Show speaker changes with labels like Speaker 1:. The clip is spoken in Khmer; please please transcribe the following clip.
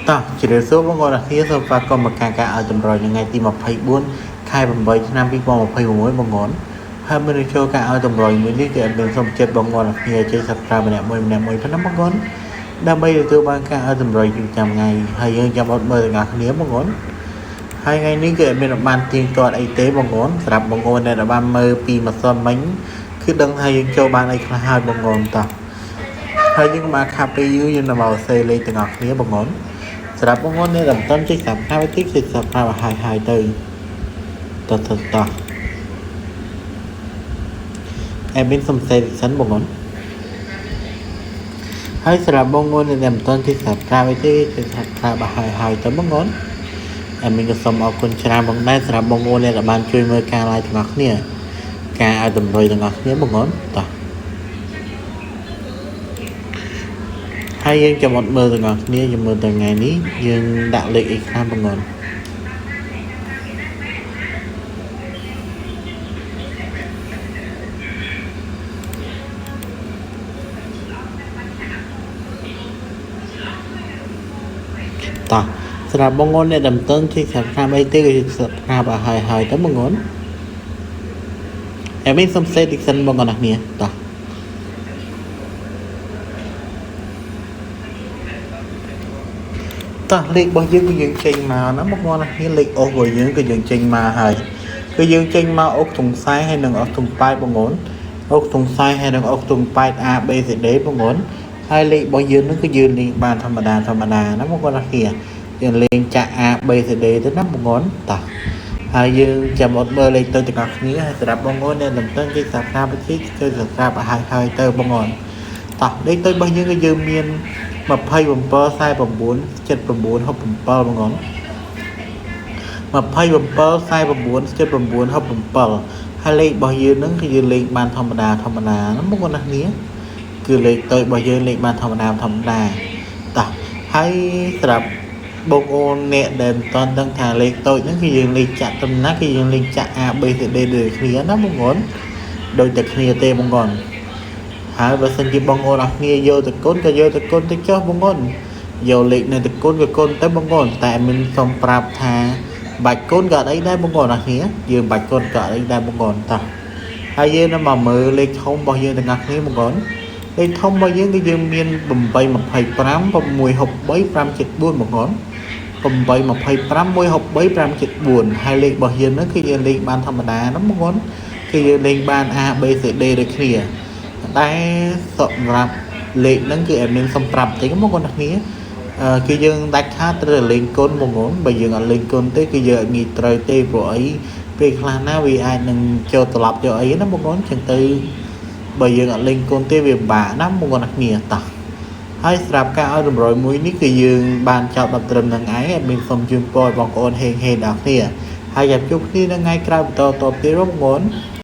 Speaker 1: តោះជ្រាបសួរបងប្អូនអរគ្នាសូមស្វាគមន៍មកការឲ្យតម្រុយថ្ងៃទី24ខែ8ឆ្នាំ2026បងប្អូនហើយមានចូលការឲ្យតម្រុយមួយនេះគឺអត់មានសូមចិត្តបងប្អូនអរគ្នាជួយ Subscribe ម្នាក់មួយប៉ុណ្ណាបងប្អូនដើម្បីទទួលបានការឲ្យតម្រុយប្រចាំថ្ងៃហើយយើងចាំអត់មើលទាំងអស់គ្នាបងប្អូនហើយថ្ងៃនេះគឺអត់មានបានទៀងទាត់អីទេបងប្អូនសម្រាប់បងប្អូនដែលបានមើលពីម្សិលមិញគឺដឹងថាយើងចូលបានអីខ្លះហើយបងប្អូនតោះហើយយើងមកខាប់ពីយូរយើងមកសេលេខទាំងអស់គ្នាបងប្អូនសម្រាប់បងប្អូនដែលមិនទាន់ចុច Subscribe ទេចុច Subscribe ឲ្យហើយទៅតោះអេមីនសំសេសិនបងប្អូនហើយសម្រាប់បងប្អូនដែលមិនទាន់ចុច Subscribe ទេចុច Subscribe ឲ្យហើយទៅបងប្អូនអេមីនក៏សូមអរគុណច្រើនបងដែរសម្រាប់បងប្អូនដែលបានជួយមើលការ live ទាំងអស់គ្នាការឲ្យតម្រុយទាំងអស់គ្នាបងប្អូនតោះហើយយើងចាំអត់មើលទាំងអស់គ្នាយើងមើលតែថ្ងៃនេះយើងដាក់លេខអីខ្លះបងប្អូនតោះសម្រាប់បងប្អូនដែលមិនទាន់ជួយ Subscribe អីទេគឺ Subscribe ឲ្យហើយទៅបងប្អូនអេមីនសំសេតិចសិនបងប្អូនអរគ្នាតោះតោះលេខរបស់យើងគឺយើងចេញមកណាបងប្អូនគ្នាលេខអូសរបស់យើងគឺយើងចេញមកហើយគឺយើងចេញមកអុកទងខ្សែហើយនឹងអុកទងប៉ែតបងប្អូនអុកទងខ្សែហើយនឹងអុកទងប៉ែត A B C D បងប្អូនហើយលេខរបស់យើងនឹងគឺយើងលេងបានធម្មតាណាបងប្អូនគ្នាយើងលេងចាក់ A B C D ទៅណាបងប្អូនតោះហើយយើងចាំអត់មើលលេខទៅទាំងអស់គ្នាហើយសម្រាប់បងប្អូនដែលមិនទាន់ចុច Subscribe ទេចុច Subscribe ឲ្យហើយទៅបងប្អូនតោះលេខទៅរបស់យើងគឺយើងមាន27 49 79 67បងប្អូន27 49 79 67ហើយលេខរបស់យើងហ្នឹងគឺយើងលេខបានធម្មតាណាបងប្អូនណាគ្នាគឺលេខទៅរបស់យើងលេខបានធម្មតាតោះហើយសម្រាប់បងប្អូនអ្នកដែលមិនទាន់ដឹងថាលេខតូចហ្នឹងគឺយើងលេខចាក់តំណាក់គឺយើងលេខចាក់ A B C D ដូចគ្នាណាបងប្អូនដូចតែគ្នាទេបងប្អូនហើយបើសិនជាបងប្អូនអរគ្នាយកតកូនក៏យកតកូនទៅចុះបងប្អូនយកលេខនៅតកូនក៏កូនទៅបងប្អូនតែមិនសូមប្រាប់ថាបាច់កូនក៏អត់អីដែរបងប្អូនអរគ្នាយើងបាច់កូនក៏អត់អីដែរបងប្អូនតោះហើយយើងនឹងមកមើលលេខធំរបស់យើងទាំងអស់គ្នាបងប្អូនលេខធំរបស់យើងគឺយើងមាន8 25 663 574បងប្អូន8 25 163 574ហើយលេខរបស់យើងហ្នឹងគឺយើងលេខបានធម្មតាណាបងប្អូនគឺយើងលេខបាន A B C D ដូចគ្នាតែសម្រាប់លេខហ្នឹងគឺអត់មានសំប្រាប់ទេបងប្អូនគ្នាគឺយើងដាច់ខាតត្រូវលេងកូនបងប្អូនបើយើងអត់លេងកូនទេគឺយើងអត់ងាយត្រូវទេព្រោះអីពេលខ្លះណាវាអាចនឹងចូលត្រឡប់យកអីណាបងប្អូនចឹងទៅបើយើងអត់លេងកូនទេវាពិបាកណាបងប្អូនគ្នាតោះហើយសម្រាប់ការឲ្យតម្រុយមួយនេះគឺយើងបានចប់ដល់ត្រឹមនឹងឯងអត់មានសូមជូនពរបងប្អូនហេងដល់គ្នាហើយចាំជួបគ្នានៅថ្ងៃក្រោយបន្តទៀតបងប្អូន